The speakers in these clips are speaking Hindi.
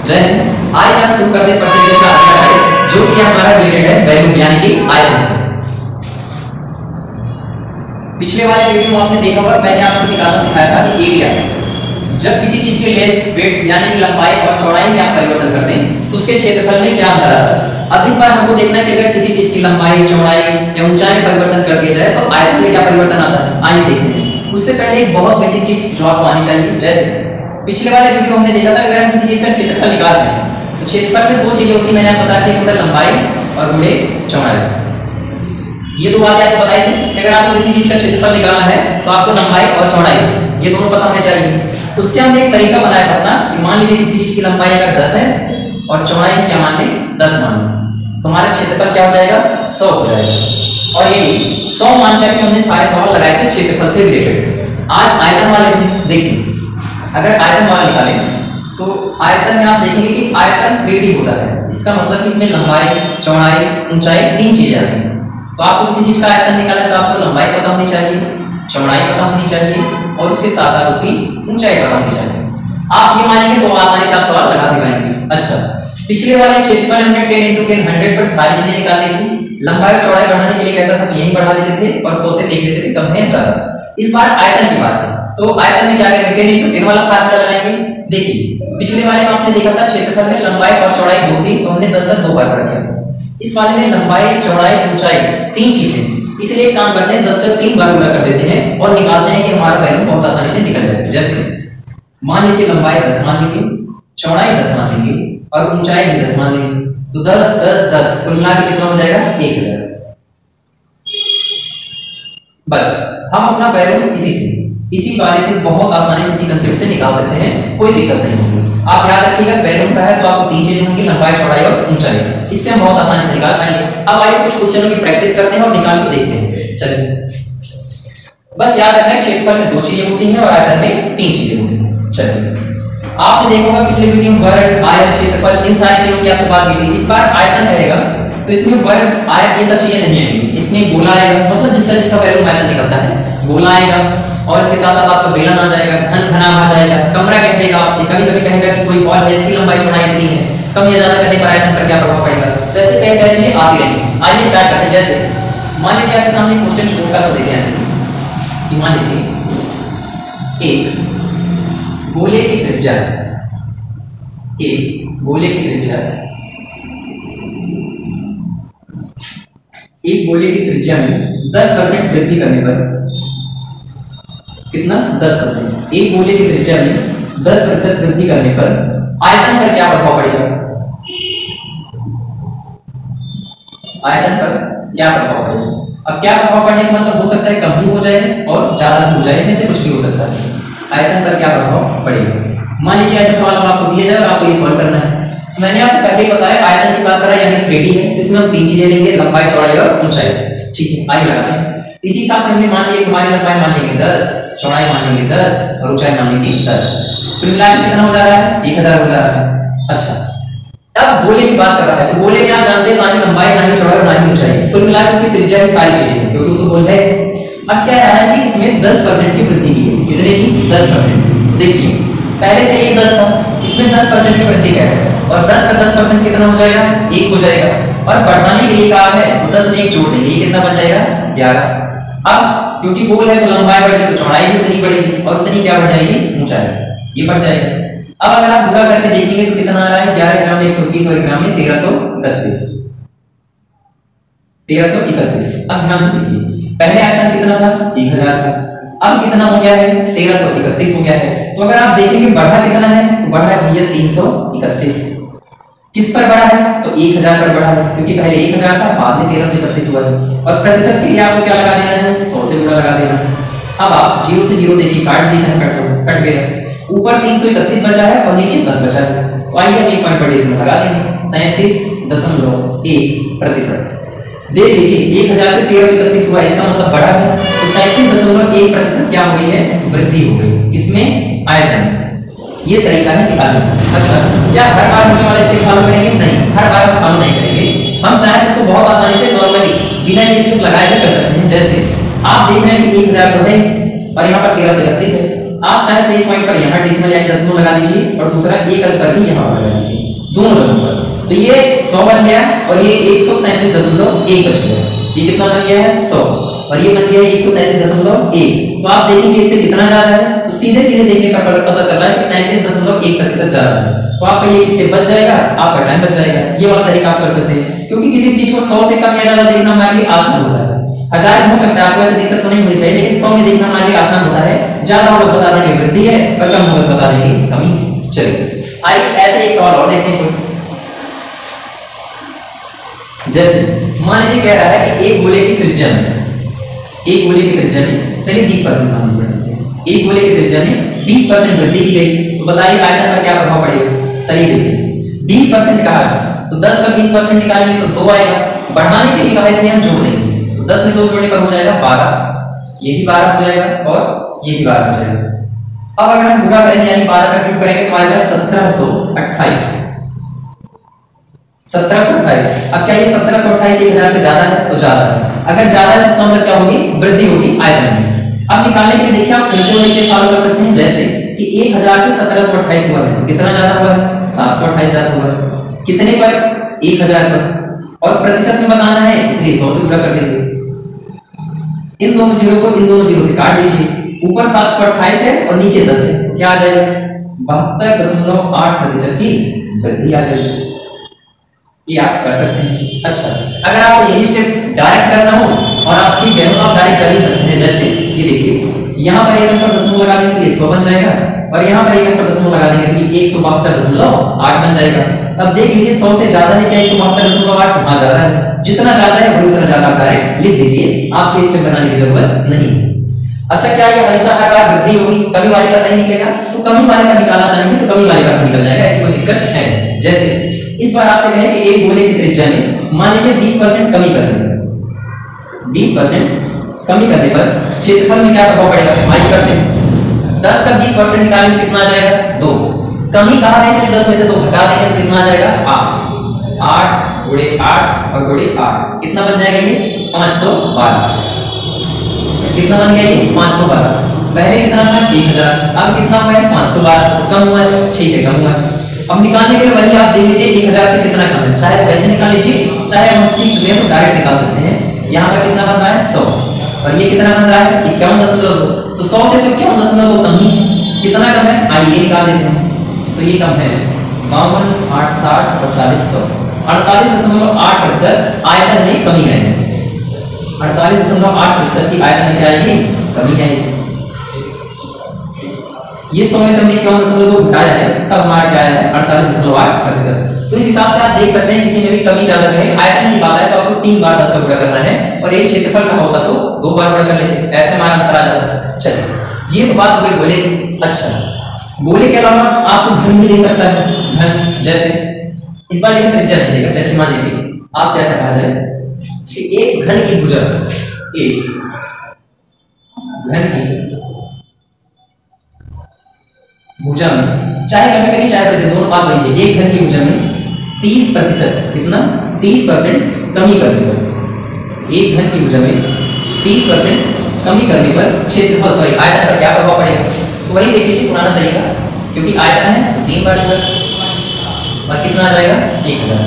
जय हिंद। आज क्लास शुरू करते परसेंटेज का अध्याय है जो कि हमारा रिलेटेड है वैल्यू यानी कि आयतन से। पिछले वाले वीडियो में आपने देखा होगा मैंने आपको निकालना सिखाया था कि एरिया जब किसी चीज के लेंथ विड्थ यानी कि लंबाई और चौड़ाई में आप परिवर्तन करते हैं तो उसके क्षेत्रफल में क्या अंतर आता है। अब इस बार हमको देखना है कि अगर किसी चीज की लंबाई चौड़ाई या ऊंचाई में परिवर्तन कर दिया जाए तो आयतन में क्या परिवर्तन आता है। आइए देखते हैं। उससे पहले एक बहुत बेसिक चीज जो आपको आनी चाहिए, जैसे पिछले वाले वीडियो हमने देखा था अगर हम किसी चीज का क्षेत्रफल निकाल रहे हैं तो क्षेत्रफल में दो चीजें होती है, मैंने आपको बताया था, लंबाई और गुणे चौड़ाई। ये दो बातें आपको बताई थी कि अगर आपको किसी चीज का क्षेत्रफल निकालना है तो आपको लंबाई और चौड़ाई ये दोनों पता होने चाहिए। तो उससे हमने एक तरीका बनाया था अपना कि मान लीजिए किसी चीज की लंबाई अगर 10 है और चौड़ाई क्या मान लें 10 मान लें, तुम्हारा क्षेत्रफल क्या हो जाएगा 100 हो जाएगा। और ये 100 मान करके हमने सारे सवाल लगाए थे क्षेत्रफल से रिलेटेड। आज आयतन वाले देखिए, अगर आयतन वाला निकालें तो आयतन में आप देखेंगे कि आयतन 3D होता है। इसका मतलब इसमें लंबाई चौड़ाई ऊंचाई तीन चीजें आती हैं। तो आपको किसी चीज का आयतन निकालें तो आपको लंबाई पता होनी चाहिए, चौड़ाई पता होनी चाहिए और उसके साथ साथ उसकी ऊंचाई पता होनी चाहिए। आप ये मानेंगे तो आसानी से आप सवाल लगा भी पाएंगे। अच्छा, पिछले वाले क्षेत्रफल हमने 10 × 10 100 पर सारी चीजें निकाली थी। लंबाई और चौड़ाई बढ़ाने के लिए कहता था तो यही बढ़ा देते थे और 100 से देख लेते थे कम है ज्यादा। इस बार आयतन की बात है तो आयतन में क्या करेंगे 10 × 10 वाला फार्मूला लगाएंगे। देखिए पिछले वाले में आपने देखा था क्षेत्रफल में लंबाई और चौड़ाई दो थी तो हमने 10 का 2 बार कर दिया। इस वाले में लंबाई चौड़ाई ऊंचाई तीन चीजें, इसलिए एक काम करते हैं 10 का 3 बार गुणा कर देते हैं और निकालते हैं कि हमारा वैल्यू बहुत आसानी से निकल जाएगा। जैसे मान लीजिए लंबाई 10 मान लेंगे, चौड़ाई 10 मान लेंगे और ऊंचाई भी 10 मान लेंगे तो 10 10 10 कुल मिला के कितना हो जाएगा 1000। बस हम अपना वैल्यू इसी वाले से बहुत आसानी से इसी कंसेप्ट से निकाल सकते हैं, कोई दिक्कत नहीं होगी। आप याद रखिएगा वैल्यू का है तो आपको तीन चीजें होंगी लंबाई चौड़ाई और ऊंचाई, इससे हम बहुत आसानी से निकाल पाएंगे। अब आइए कुछ क्वेश्चनों की प्रैक्टिस करते हैं और निकाल के देखते हैं। चलिए बस याद रखना क्षेत्रफल में दो चीजें होती हैं और आयतन में तीन चीजें होती हैं। चलिए आपने देखा होगा पिछले वीडियो में वर्ग आयत क्षेत्रफल इन सारी चीजों की आपसे बात की थी। इस बार आयतन रहेगा तो इसमें वर्ग आयत ये सब चीजें नहीं आएंगी, इसमें गोला आएगा, मतलब जिसका वैल्यू आयतन निकलता है गोला आएगा और इसके साथ साथ आपका बेलन आ जाएगा, घन घनाभ आ जाएगा, कमरा कह देगा आपसे, कभी कभी कहेगा कि कोई और देश की लंबाई चौड़ाई इतनी है, कम या ज्यादा करने पर आयतन पर क्या प्रभाव पड़ेगा। तो ऐसे कई सारी चीजें आती रहेंगी। आइए स्टार्ट करते हैं। जैसे मान लीजिए आपके सामने क्वेश्चन छोटा सा देते हैं ऐसे कि मान लीजिए एक गोले की त्रिज्या में 10% वृद्धि करने पर कितना 10%, एक गोले की त्रिज्या में 10% वृद्धि करने पर आयतन पर क्या प्रभाव पड़ेगा। आयतन पर क्या प्रभाव पड़ेगा। अब क्या प्रभाव पड़ने का मतलब हो सकता है कम भी हो जाए और ज्यादा भी हो जाए, इनमें से कुछ भी हो सकता है। आयतन पर क्या प्रभाव पड़ेगा। मान लीजिए ऐसा सवाल आपको दिया जाए और आपको ये सॉल्व करना है। मैंने आपको पहले ही बताया आयतन की बात कर रहा है यानी 3D है, इसमें हम तीन चीजें लेंगे लंबाई चौड़ाई और ऊंचाई। ठीक है, आइए लगाते हैं। इसी हिसाब से हमने मान लिया हमारी लंबाई मान लेंगे 10, चौड़ाई मान लेंगे 10 और ऊंचाई मान लेंगे 10। कुल मिलाकर कितना हो जा रहा है 1000 हो जा रहा है। अच्छा, अब गोले की बात कर रहा है तो गोले में आप जानते हैं ना ही लंबाई ना ही चौड़ाई और ना ही ऊंचाई, कुल मिलाकर उसकी त्रिज्या की सारी चीजें हैं क्योंकि वो तो गोल है। अब क्या है कि इसमें 10% की वृद्धि की है। कितने की 10%। देखिए पहले से ये 10 था, इसमें 10% की वृद्धि क्या है और 10 का 10% कितना हो जाएगा 1 हो जाएगा और बढ़ाने के लिए कहा है तो 10 में 1 जोड़ देंगे, ये कितना बन जाएगा 11। अब क्योंकि गोल है तो लंबाई बढ़ेगी तो चौड़ाई भी उतनी बढ़ेगी और उतनी क्या बढ़ जाएगी ऊंचाई, ये बढ़ जाएगा। अब अगर आप गुणा करके देखेंगे तो कितना आ रहा है 11 ग्राम में 130 और ग्राम में 1331। अब ध्यान से देखिए पहले आयतन कितना था 1000 था, अब कितना हो गया है 1331 हो गया है। तो अगर आप देखेंगे बढ़ा कितना है तो बढ़ा है भैया 331। किस पर बढ़ा है तो 1000 पर बढ़ा है क्योंकि पहले 1000 था बाद में 1331 हुआ है। और प्रतिशत के लिए आपको क्या लगा देना है 100 से गुणा लगा देना है। अब आप 0 से 0 देखिए काट दीजिए, कट गया, ऊपर 331 बचा है और नीचे 10 बचा है। तो आइए हम एक पॉइंट पर इसमें लगा देंगे 33.1%। देख लीजिए 1000 से 1331 हुआ, इसका मतलब बढ़ा है तो 33.1% क्या हो गई है वृद्धि हो गई इसमें आयतन। ये तरीका है निकालने का। अच्छा, क्या हर बार होने वाला स्टेप फॉलो करेंगे? नहीं, हर बार हम फॉलो नहीं करेंगे। हम चाहे इसको बहुत आसानी से नॉर्मली बिना स्टेप लगाए भी कर सकते हैं। जैसे आप देख रहे हैं कि 1000 तो है और यहाँ पर 1331 है आप चाहे तो एक पॉइंट पर यहाँ डेसिमल यानी दशमलव लगा दीजिए और दूसरा एक अंक पर भी यहाँ लगा दीजिए, दोनों जगहों पर। तो ये 100 बन गया और ये 133.1 बच गया। ये कितना बन गया है 100 और ये बन गया 133.1। तो आप देखेंगे इससे कितना ज्यादा है, तो सीधे सीधे देखने पर पता चल रहा है कि 33.1% ज्यादा है। तो आपका ये स्टेप बच जाएगा, आपका टाइम बच जाएगा। ये वाला तरीका आप कर सकते हैं, क्योंकि किसी चीज को 100 से कम या ज्यादा देखना हमारे लिए आसान होता है। 1000 हो सकता है, आपको ऐसे दिक्कत तो नहीं होनी चाहिए, लेकिन 100 में देखना हमारे लिए आसान होता है। ज्यादा होगा बता देंगे वृद्धि है और कम होगा बता देंगे कमी। चलिए आइए ऐसे एक सवाल और देखते हैं। जैसे मान लीजिए कह रहा है कि एक गोले की त्रिज्या में, एक गोले की त्रिज्या में चलिए 20% मान लीजिए, एक गोले की त्रिज्या में 20% वृद्धि की गई, तो बताइए आयतन पर क्या प्रभाव पड़ेगा। चलिए देखते हैं। 20% कहा है तो 10 का 20% निकालेंगे तो 2 आएगा। बढ़ाने के लिए कहा इसलिए हम जोड़ देंगे, तो 10 में 2 जोड़ने पर हो जाएगा 12, ये भी 12 हो जाएगा और ये भी 12 हो जाएगा। अब अगर हम गुणा करेंगे यानी 12 का क्यूब करेंगे तो आएगा 1728। 1728। अब क्या ये 1728 1000 से ज्यादा है? तो ज्यादा है। अगर ज्यादा है इसका मतलब क्या होगी? वृद्धि होगी आयतन में। अब निकालने के लिए देखिए आप फिर से वो स्टेप फॉलो कर सकते हैं, जैसे कि 1000 से 1728 हुआ है तो कितना ज्यादा हुआ है? 728 ज्यादा हुआ है। कितने पर? 1000 पर। और प्रतिशत में बताना है इसलिए 100 से गुणा कर देंगे। इन दोनों जीरो को इन दोनों जीरो से काट दीजिए। ऊपर 728 है और नीचे 10 है, तो क्या आ जाएगा? 72.8% की वृद्धि आ जाएगी। ये आप कर सकते हैं। अच्छा, अगर आप यही स्टेप डायरेक्ट करना हो और आप सीख गए हो तो आप डायरेक्ट कर ही सकते हैं। जैसे ये देखिए, यहाँ पर एक अंक पर दशमलव लगा देंगे तो 100 बन जाएगा और यहाँ पर एक अंक पर दशमलव लगा देंगे तो 172.8 बन जाएगा। तब देख लीजिए 100 से ज्यादा है क्या 172.8? हाँ ज्यादा है। जितना ज्यादा है वही उतना ज्यादा आप डायरेक्ट लिख दीजिए, आपको स्टेप बनाने की जरूरत नहीं। अच्छा, क्या ये हमेशा हर बार वृद्धि होगी, कमी वाले का नहीं निकलेगा? तो कमी वाले का निकालना चाहेंगे तो कमी वाले का निकल जाएगा, ऐसी कोई दिक्कत है। जैसे इस बार आपसे कहें कि एक गोले की त्रिज्या में मान लीजिए 20% कमी करने पर, 20% कमी करने पर क्षेत्रफल में क्या प्रभाव पड़ेगा? आइए करते हैं। 10 का 20% निकालेंगे कितना आ जाएगा? 2। कमी कहा है इसलिए 10 में से 2 हटा देंगे तो कितना आ जाएगा? 8। 8 गुणे 8 और गुणे 8 कितना बन जाएगा? ये 512। कितना बन गया ये? 512। पहले कितना था? 1000। अब कितना हुआ है? 512। कम हुआ है? ठीक है, कम हुआ है। अब निकालने के लिए वही आप देख लीजिए 1000 से कितना कम है, चाहे वैसे निकाल लीजिए चाहे हम सीख चुके हैं तो डायरेक्ट निकाल सकते हैं। यहाँ पर कितना बन रहा है? 100 और ये कितना बन रहा है? 51.2। तो 100 से तो 51.2 कम ही है। कितना कम है? आइए निकाल लेते हैं। तो ये कम है 52, 8, 60 और 40, 100। 48.8% आयतन में कमी आएगी। 48.8% की आयतन में क्या आएगी? कमी आएगी। ये 100 में से हमने 51.2 घटाया है, तब हमारा क्या आया है? 48.8%। तो इस हिसाब से आप देख सकते हैं किसी में भी कमी ज्यादा रहे, आयतन की बात है तो आपको 3 बार 10 का गुणा करना है और एक क्षेत्रफल का होता तो 2 बार गुणा कर लेते, ऐसे हमारा आंसर आ जाता। चलिए ये तो बात हो गई गोले की। अच्छा, गोले के अलावा आपको घन भी दे सकता है। घन जैसे इस बार लेकिन त्रिज्या नहीं देगा। जैसे मान लीजिए आपसे ऐसा कहा जाए कि एक घन की भुजा, एक घन की भुजा में चाहे कमी करिए चाहे वृद्धि, दोनों बात वही है। एक घन की भुजा में 30% कितना? 30% कमी करने पर, एक घन की भुजा में 30% कमी करने पर क्षेत्रफल सॉरी आयतन पर क्या प्रभाव पड़ेगा? तो वही देख लीजिए पुराना तरीका, क्योंकि आयतन है तो 3 बार और कितना आ जाएगा? 1000।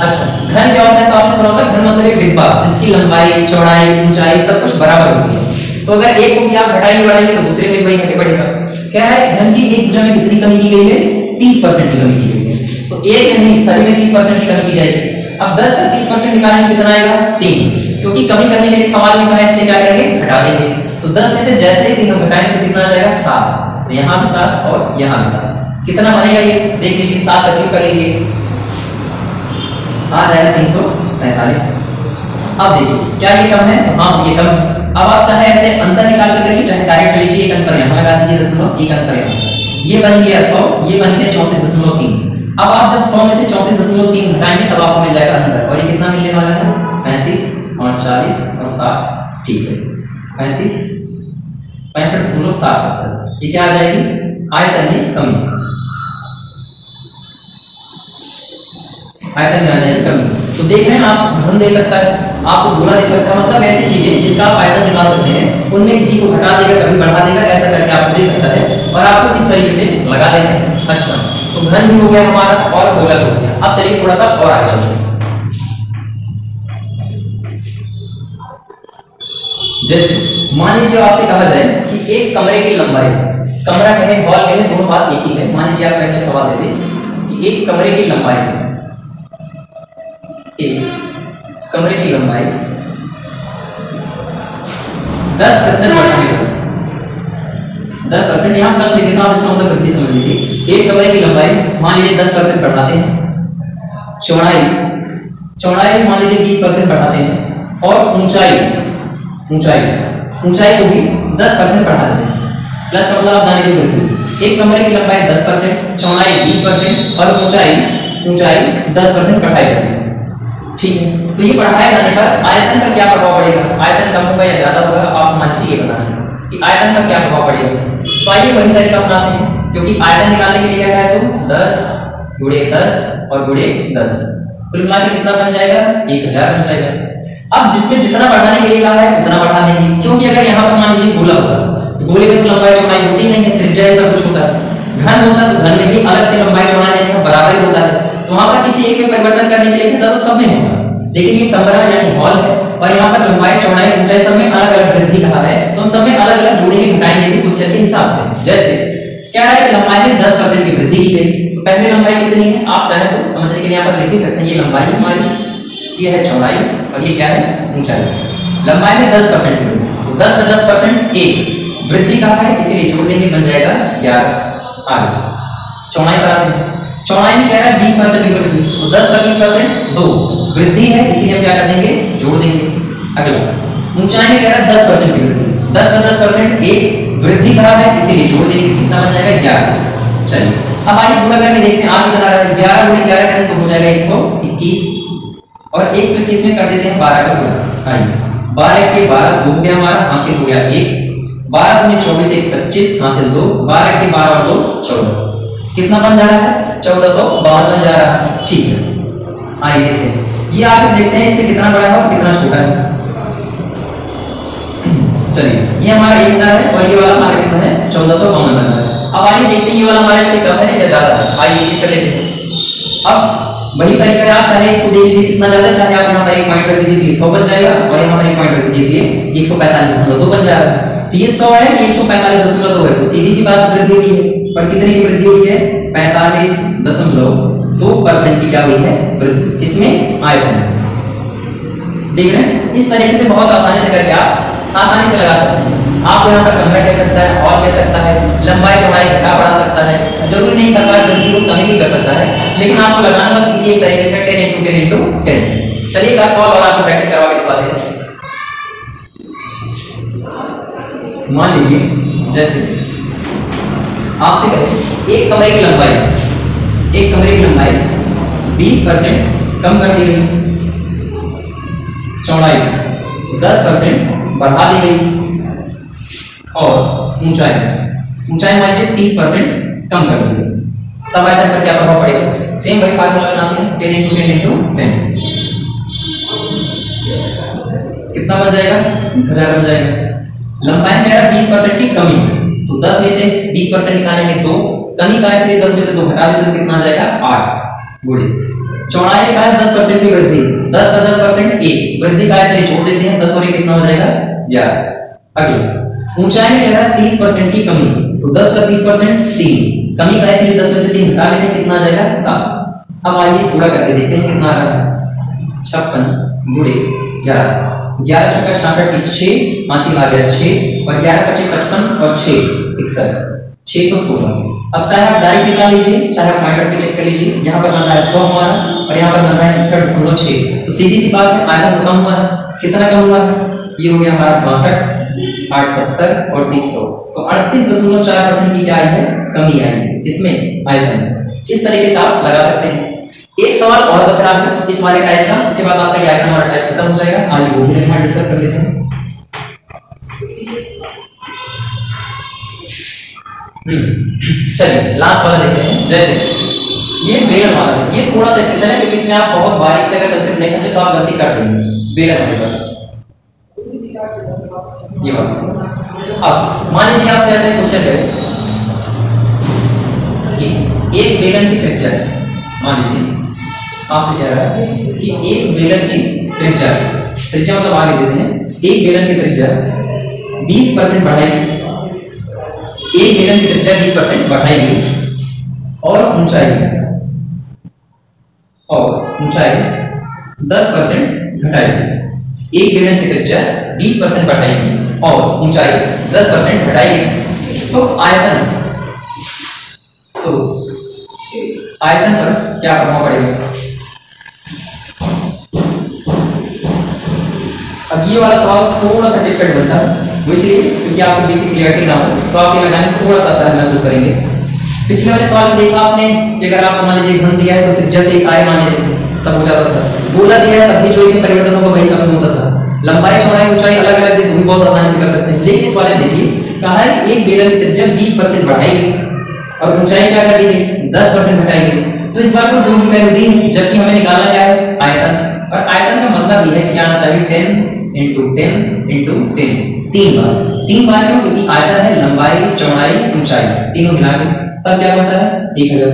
अच्छा, घन क्या होता है? तो आपने सुना होगा घन मतलब एक डिब्बा जिसकी लंबाई चौड़ाई ऊंचाई सब कुछ बराबर होती है। तो अगर एक को भी आप घटाएंगे बढ़ाएंगे तो दूसरे में वही घटे पड़ेगा। क्या है? घन की एक भुजा में कितनी कमी की गई है? 30% की कमी की गई है। तो एक में नहीं सभी में 30% की कमी की जाएगी। अब 10 का 30% निकालेंगे कितना आएगा? 3, क्योंकि कमी करने के लिए सवाल में कहा है इसलिए क्या करेंगे? घटा देंगे। तो 10 में से जैसे ही 3 हम घटाएंगे तो कितना आ जाएगा? 7। तो यहाँ भी 7 और यहाँ भी 7। कितना बनेगा ये? देख लीजिए, 7 का क्यूब कर लीजिए, आ जाएगा 343। अब देखिए क्या ये कम है? तो हाँ ये कम। अब आप चाहे ऐसे अंतर निकाल कर करिए चाहे डायरेक्ट लीजिए, एक अंक पर यहाँ लगा दीजिए दशमलव, एक अंक पर यहाँ। ये बन गया 100, ये बन गया 34.3। अब आप जब 100 में से 34.3 घटाएंगे तब आपको मिल जाएगा अंतर, और ये कितना मिलने वाला है? 35 और 40 और 7। ठीक है, 35 65.7%। ये क्या आ जाएगी? आयतन में कमी, आयतन में आ जाएगी कमी। तो देख रहे हैं आप घन दे सकता है, आपको गोला दे सकता है, मतलब ऐसी चीजें जिनका आप आयतन निकाल सकते हैं, उनमें किसी को घटा देगा कभी बढ़ा देगा, ऐसा करके आपको दे सकता है और आपको किस तरीके से लगा देते हैं। अच्छा, तो घन भी हो गया हमारा और गोला हो गया। अब चलिए थोड़ा सा और आगे चलते हैं। जैसे मान लीजिए आपसे कहा जाए कि एक कमरे की लंबाई, कमरा कहे हॉल कहे दोनों बात एक ही है, मान लीजिए आप ऐसा सवाल देते कि एक कमरे की लंबाई, एक कमरे की लंबाई 10% बढ़ाने पर, 10% यहाँ प्लस लिख देता हूं, इसका मतलब वृद्धि समझ लीजिए। एक कमरे की लंबाई मान लीजिए 10% बढ़ाते हैं, चौड़ाई मान लीजिए 20% बढ़ाते हैं और ऊंचाई को भी 10% बढ़ा देते हैं। प्लस का मतलब आप जाने की वृद्धि। एक कमरे की लंबाई 10%, चौड़ाई 20% और ऊंचाई 10% बढ़ाई जाती है। ठीक है, तो ये बढ़ाए जाने पर आयतन पर क्या प्रभाव पड़ेगा? आयतन कम होगा या ज्यादा होगा? आप मान लीजिए बताना कि आयतन पर क्या प्रभाव पड़ेगा। तो आइए वही तरीका अपनाते हैं, क्योंकि आयतन निकालने के लिए क्या है, तो 10 गुणे 10 और गुणे 10, कुल मिला के कितना बन जाएगा? 1000 बन जाएगा। अब जिसमें जितना बढ़ाने के लिए कहा है उतना बढ़ा देंगे, क्योंकि अगर यहाँ पर मान लीजिए गोला होगा तो गोले में तो लंबाई चौड़ाई होती नहीं है, त्रिज्या ये सब कुछ होता है। घन होता तो घन में भी अलग से लंबाई चौड़ाई ये सब बराबर ही होता है, तो वहां पर किसी एक में परिवर्तन करने के लिए कहता तो सब में होगा। लेकिन ये कमरा यानी हॉल है और यहाँ पर लंबाई चौड़ाई ऊंचाई सब में अलग अलग वृद्धि कहा है, तो हम सब में अलग अलग जोड़ेंगे घटाएंगे भी क्वेश्चन के हिसाब से। जैसे क्या है कि लंबाई में 10% की वृद्धि की गई, तो पहले लंबाई कितनी है आप चाहे तो समझने के लिए यहाँ पर लिख भी सकते हैं। ये लंबाई हमारी, ये है चौड़ाई और ये क्या है? ऊंचाई। लंबाई में 10% की वृद्धि, तो 10 का 10% 1 वृद्धि कहा है, इसीलिए जोड़ देंगे बन जाएगा 11। आगे चौड़ाई पर आते हैं। चौड़ाई में क्या है? 20% की वृद्धि, तो 10 का 20% 2 वृद्धि है, इसीलिए हम क्या कर देंगे? जोड़ देंगे। अगला ऊंचाई में क्या है? 10% की वृद्धि, 10 का 10% 1 वृद्धि कहा है, इसीलिए जोड़ देंगे, कितना बन जाएगा? 11। चलिए अब आइए गुणा करके देखते हैं। आप कितना आ रहा है? 11 गुणे 11 करें तो हो जाएगा 121 और 121 में कर देते हैं 12 का गुणा। आइए 12 के 12 2 हो गया हमारा, हासिल हो गया 1। 12 दूनी 24 1 25 हासिल 2। 12 के 12 और 2 14, कितना बन जा रहा है? 1452 बन जा रहा है। ठीक है, आइए देखते हैं, ये आगे देखते हैं इससे कितना बड़ा है और कितना छोटा है। चलिए ये हमारा 1000 है और ये वाला हमारा कितना है? 1452 बन रहा है। अब आइए देखते हैं ये वाला हमारे से कम है या ज्यादा है। आइए चेक कर लेते हैं। अब वही तरीका है, आप चाहे इसको देख लीजिए कितना ज्यादा, चाहे आप यहाँ पर एक पॉइंट रख दीजिए 100 बन जाएगा और यहाँ पर एक पॉइंट रख दीजिए 145.2 बन जा रहा है। तो ये 100 है, ये 145.2 है, तो सीधी सी बात वृद्धि हुई है। पर कितने की वृद्धि हुई है? 45.2% की क्या हुई है? वृद्धि। इसमें आयतन देख रहे हैं, इस तरीके से बहुत आसानी से करके आप आसानी से लगा सकते हैं। आप यहाँ पर कमरा कह सकता है, हॉल कह सकता है, लंबाई चौड़ाई घटा बढ़ा सकता है, जरूरी नहीं हर बार वृद्धि को कमी भी कर सकता है, लेकिन आपको लगाना बस किसी एक तरीके से 10 × 10 × 10 से। चलिए एक सवाल और आपको प्रैक्टिस करवा के दिखाते हैं। मान लीजिए जैसे आपसे कहें एक कमरे की लंबाई 20% कम कर दी गई, चौड़ाई 10% बढ़ा दी गई और ऊंचाई मान लीजिए 30% कम कर दी गई, तब आयतन पर क्या प्रभाव पड़ेगा? सेम वही फार्मूला बनाते हैं, 10 × 10 × 10 कितना बन जाएगा? 1000 बन जाएगा। लंबाई में मेरा 20% की कमी, तो 10 में से 20% निकालेंगे 2, कमी का इसलिए 10 में से 2 हटा देते तो कितना आ जाएगा? 8 गुणे चौड़ाई का है 10% की वृद्धि, 10 का 10% 1 वृद्धि का इसलिए जोड़ देते हैं, 10 और 1 कितना हो जाएगा? 11। अगले ऊंचाई में क्या है? 30% की कमी, तो 10 का 30% 3 कमी का इसलिए 10 में से 3 हटा लेते हैं, कितना आ जाएगा? 7। अब आइए पूरा करके देखते हैं कितना आ रहा है। 56 गुणे 11, 11 × 6 = 66 6 हासिल आ गया 6 और 11 × 5 = 55 और 6 61 616। अब चाहे आप डायरेक्ट निकाल लीजिए, चाहे आप पॉइंटर पे चेक कर लीजिए, यहाँ पर बन रहा है 100 हमारा और यहाँ पर बन रहा है 61.6, तो सीधी सी बात है आयतन तो कम हुआ है। कितना कम हुआ है? ये हो गया हमारा 62 8 70 और 300, तो 38.4% की क्या आई है? कमी आई है इसमें आयतन। इस तरीके से आप लगा सकते हैं। एक सवाल और बच रहा है इस वाले टाइप का, इसके बाद आपका आयतन वाला टाइप खत्म हो जाएगा। आज वो भी यहाँ डिस्कस कर लेते हैं। चलिए लास्ट वाला देखते हैं। जैसे ये बेलन वाला है, ये थोड़ा सा स्पेशल है क्योंकि इसमें आप बहुत बारीक से अगर कंसेप्ट नहीं समझे तो आप गलती कर देंगे। बेलन होगा ये बात। अब मान लीजिए आपसे ऐसा एक क्वेश्चन है कि एक बेलन की त्रिज्या, मान लीजिए आपसे कह रहा है कि एक बेलन की त्रिज्या, त्रिज्या मतलब आगे देते हैं, एक बेलन की त्रिज्या 20% बढ़ाएगी, एक बेलन की त्रिज्या 20% बढ़ाएगी और ऊंचाई 10% घटाएगी। एक बेलन की त्रिज्या 20% बढ़ाएगी और ऊंचाई 10% घटाएगी। तो आयतन पर क्या प्रभाव पड़ेगा? अब ये वाला सवाल थोड़ा सा डिफिकल्ट बनता है, इसलिए क्योंकि आपको बेसिक क्लियरिटी ना हो तो आप ये लगाने में थोड़ा सा आसान महसूस करेंगे। पिछले वाले सवाल में देखा आपने कि अगर आपको मान लीजिए घन दिया है तो त्रिज्या से इस आय मान लेते सब हो जाता था। गोला दिया है तब भी जो परिवर्तन होगा वही सब होता था। लंबाई चौड़ाई ऊंचाई अलग अलग दी तो भी बहुत आसानी से कर सकते हैं। लेकिन इस वाले देखिए कहा है एक बेलन की त्रिज्या 20% बढ़ाएगी और ऊंचाई क्या कर दी 10% घटाएगी। तो इस बार को दो की वैल्यू दी, जबकि हमें निकालना क्या है आयतन, और आयतन का मतलब ये है कि क्या आना चाहिए 10 × 10 × 10 तीन बार क्यों? क्योंकि आयतन है लंबाई चौड़ाई ऊंचाई तीनों मिला के, तब क्या बनता है 1000।